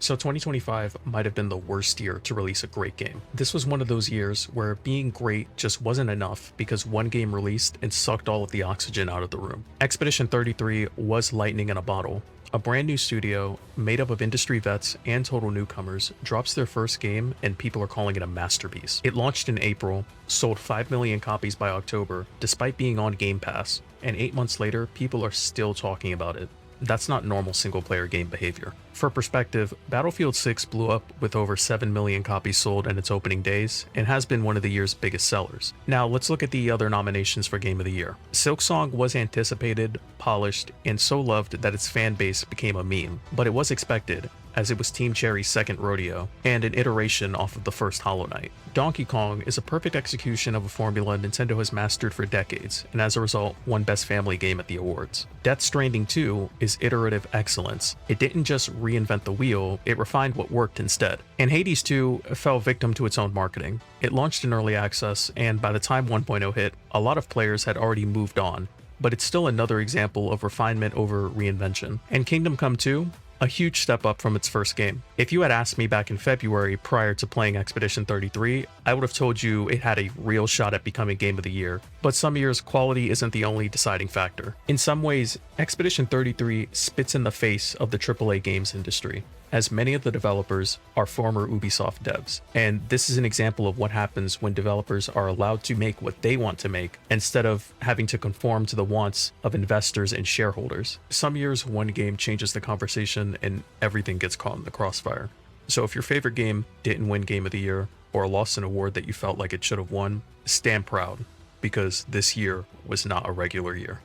So 2025 might have been the worst year to release a great game. This was one of those years where being great just wasn't enough because one game released and sucked all of the oxygen out of the room. Expedition 33 was lightning in a bottle. A brand new studio, made up of industry vets and total newcomers, drops their first game and people are calling it a masterpiece. It launched in April, sold 5 million copies by October, despite being on Game Pass, and 8 months later, people are still talking about it. That's not normal single-player game behavior. For perspective, Battlefield 6 blew up with over 7 million copies sold in its opening days, and has been one of the year's biggest sellers. Now let's look at the other nominations for Game of the Year. Silksong was anticipated, polished, and so loved that its fan base became a meme, but it was expected, as it was Team Cherry's second rodeo, and an iteration off of the first Hollow Knight. Donkey Kong is a perfect execution of a formula Nintendo has mastered for decades, and as a result, won Best Family Game at the awards. Death Stranding 2 is iterative excellence. It didn't just reinvent the wheel, it refined what worked instead. And Hades 2 fell victim to its own marketing. It launched in early access, and by the time 1.0 hit, a lot of players had already moved on, but it's still another example of refinement over reinvention. And Kingdom Come 2? A huge step up from its first game. If you had asked me back in February prior to playing Expedition 33, I would have told you it had a real shot at becoming Game of the Year, but some years quality isn't the only deciding factor. In some ways, Expedition 33 spits in the face of the AAA games industry, as many of the developers are former Ubisoft devs, and this is an example of what happens when developers are allowed to make what they want to make instead of having to conform to the wants of investors and shareholders. Some years one game changes the conversation and everything gets caught in the crossfire. So if your favorite game didn't win Game of the Year or lost an award that you felt like it should have won, stand proud, because this year was not a regular year.